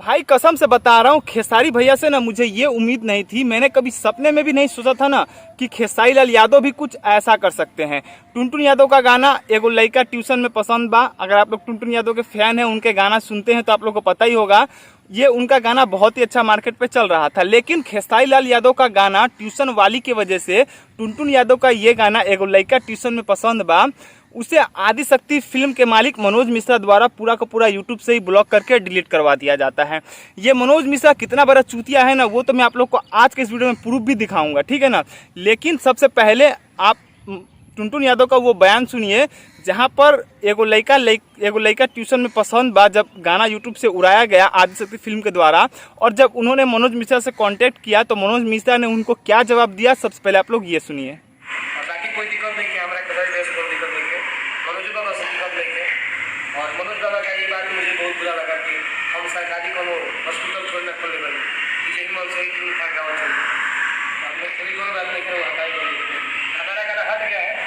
भाई कसम से बता रहा हूँ, खेसारी भैया से ना मुझे ये उम्मीद नहीं थी। मैंने कभी सपने में भी नहीं सोचा था ना कि खेसारी लाल यादव भी कुछ ऐसा कर सकते हैं। टुनटुन यादव का गाना एगो लड़का ट्यूशन में पसंद बा। अगर आप लोग टुनटुन यादव के फैन हैं, उनके गाना सुनते हैं तो आप लोग को पता ही होगा, ये उनका गाना बहुत ही अच्छा मार्केट पे चल रहा था। लेकिन खेसारी लाल यादव का गाना ट्यूशन वाली की वजह से टुनटुन यादव का ये गाना एगो लड़का ट्यूशन में पसंद बा, उसे आदिशक्ति फिल्म के मालिक मनोज मिश्रा द्वारा पूरा का पूरा यूट्यूब से ही ब्लॉक करके डिलीट करवा दिया जाता है। ये मनोज मिश्रा कितना बड़ा चूतिया है ना, वो तो मैं आप लोग को आज के इस वीडियो में प्रूफ भी दिखाऊंगा, ठीक है ना। लेकिन सबसे पहले आप टुनटुन यादव का वो बयान सुनिए जहां पर एगो लड़का ट्यूशन में पसंद बा जब गाना यूट्यूब से उड़ाया गया आदिशक्ति फिल्म के द्वारा, और जब उन्होंने मनोज मिश्रा से कांटेक्ट किया तो मनोज मिश्रा ने उनको क्या जवाब दिया, सबसे पहले आप लोग ये सुनिए। बाकी कोई दिक्कत नहीं है, हमारा कलर ड्रेस कोई दिक्कत नहीं है, मनोज बाबा से दिक्कत नहीं है। और मनोज बाबा का ये बात मुझे बहुत बुरा लगा कि हम सरकारी को हॉस्पिटल छोड़ना खोल ले बनी यही मन से ही था गाँव छोड़ हमने खेली कोई बात नहीं करो हटाई हमारा गाना हट गया है।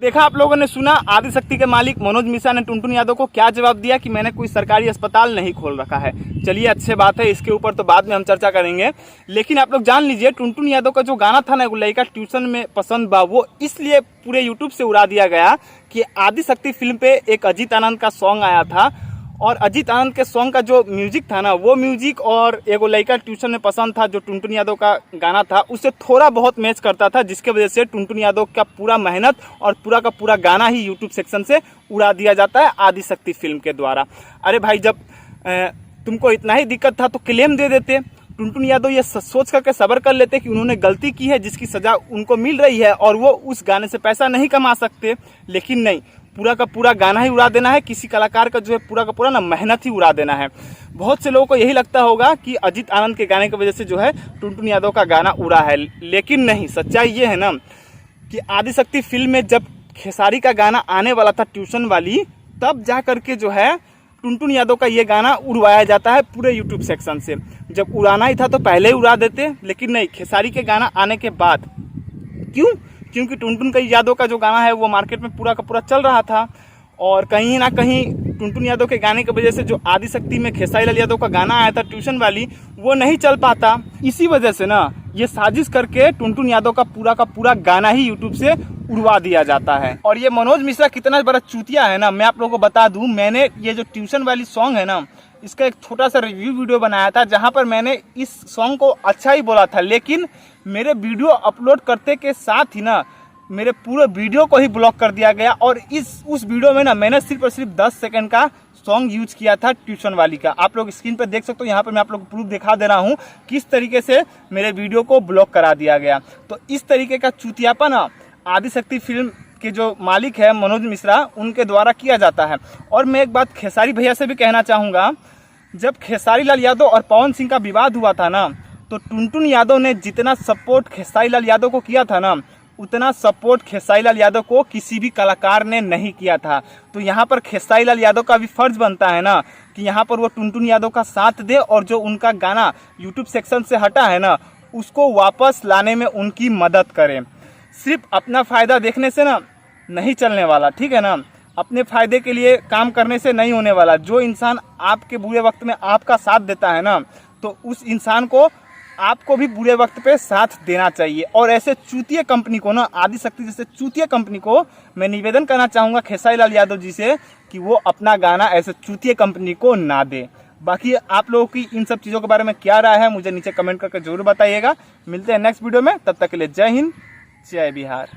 देखा आप लोगों ने सुना, आदिशक्ति के मालिक मनोज मिश्रा ने टुनटुन यादव को क्या जवाब दिया कि मैंने कोई सरकारी अस्पताल नहीं खोल रखा है। चलिए अच्छी बात है, इसके ऊपर तो बाद में हम चर्चा करेंगे। लेकिन आप लोग जान लीजिए, टुनटुन यादव का जो गाना था ना लड़का ट्यूशन में पसंद बा, वो इसलिए पूरे यूट्यूब से उड़ा दिया गया कि आदिशक्ति फिल्म पे एक अजीत आनंद का सॉन्ग आया था, और अजीत आनंद के सॉन्ग का जो म्यूजिक था ना, वो म्यूजिक और एगो लड़का ट्यूशन में पसंद था जो टुनटुन यादव का गाना था, उससे थोड़ा बहुत मैच करता था, जिसके वजह से टुनटुन यादव का पूरा मेहनत और पूरा का पूरा गाना ही यूट्यूब सेक्शन से उड़ा दिया जाता है आदिशक्ति फिल्म के द्वारा। अरे भाई, जब तुमको इतना ही दिक्कत था तो क्लेम दे देते। टुनटुन यादव ये सोच करके सब्र कर लेते कि उन्होंने गलती की है जिसकी सजा उनको मिल रही है और वो उस गाने से पैसा नहीं कमा सकते। लेकिन नहीं, पूरा का पूरा गाना ही उड़ा देना है, किसी कलाकार का जो है पूरा का पूरा ना मेहनत ही उड़ा देना है। बहुत से लोगों को यही लगता होगा कि अजीत आनंद के गाने की वजह से जो है टुनटुन यादव का गाना उड़ा है, लेकिन नहीं, सच्चाई ये है ना कि आदिशक्ति फिल्म में जब खेसारी का गाना आने वाला था ट्यूशन वाली, तब जा करके जो है टुनटुन यादव का ये गाना उड़वाया जाता है पूरे यूट्यूब सेक्शन से। जब उड़ाना ही था तो पहले ही उड़ा देते, लेकिन नहीं, खेसारी के गाना आने के बाद। क्यों? क्योंकि टुनटुन यादव का जो गाना है वो मार्केट में पूरा का पूरा चल रहा था, और कहीं ना कहीं टुनटुन यादव के गाने की वजह से जो आदिशक्ति में खेसारी लाल यादव का गाना आया था ट्यूशन वाली, वो नहीं चल पाता। इसी वजह से ना ये साजिश करके टुनटुन यादव का पूरा गाना ही यूट्यूब से उड़वा दिया जाता है। और ये मनोज मिश्रा कितना बड़ा चूतिया है ना, मैं आप लोगों को बता दूं, मैंने ये जो ट्यूशन वाली सॉन्ग है ना, इसका एक छोटा सा रिव्यू वीडियो बनाया था जहां पर मैंने इस सॉन्ग को अच्छा ही बोला था, लेकिन मेरे वीडियो अपलोड करते के साथ ही ना मेरे पूरे वीडियो को ही ब्लॉक कर दिया गया। और उस वीडियो में ना मैंने सिर्फ और सिर्फ 10 सेकंड का सॉन्ग यूज किया था ट्यूशन वाली का। आप लोग स्क्रीन पर देख सकते हो, यहाँ पर मैं आप लोग को प्रूफ दिखा दे रहा हूँ किस तरीके से मेरे वीडियो को ब्लॉक करा दिया गया। तो इस तरीके का चूतियापन ना आदिशक्ति फिल्म के जो मालिक है मनोज मिश्रा, उनके द्वारा किया जाता है। और मैं एक बात खेसारी भैया से भी कहना चाहूँगा, जब खेसारी लाल यादव और पवन सिंह का विवाद हुआ था ना, तो टुनटुन यादव ने जितना सपोर्ट खेसारी लाल यादव को किया था ना, उतना सपोर्ट खेसारी लाल यादव को किसी भी कलाकार ने नहीं किया था। तो यहाँ पर खेसारी लाल यादव का भी फर्ज बनता है ना कि यहाँ पर वो टुनटुन यादव का साथ दे, और जो उनका गाना यूट्यूब सेक्शन से हटा है ना, उसको वापस लाने में उनकी मदद करे। सिर्फ अपना फ़ायदा देखने से ना नहीं चलने वाला, ठीक है ना। अपने फ़ायदे के लिए काम करने से नहीं होने वाला। जो इंसान आपके बुरे वक्त में आपका साथ देता है ना, तो उस इंसान को आपको भी बुरे वक्त पे साथ देना चाहिए। और ऐसे चूतिया कंपनी को ना, आदिशक्ति जैसे चूतिया कंपनी को मैं निवेदन करना चाहूँगा खेसारी लाल यादव जी से कि वो अपना गाना ऐसे चूतिया कंपनी को ना दे। बाकी आप लोगों की इन सब चीज़ों के बारे में क्या राय है, मुझे नीचे कमेंट करके जरूर बताइएगा। मिलते हैं नेक्स्ट वीडियो में, तब तक के लिए जय हिंद, जय बिहार।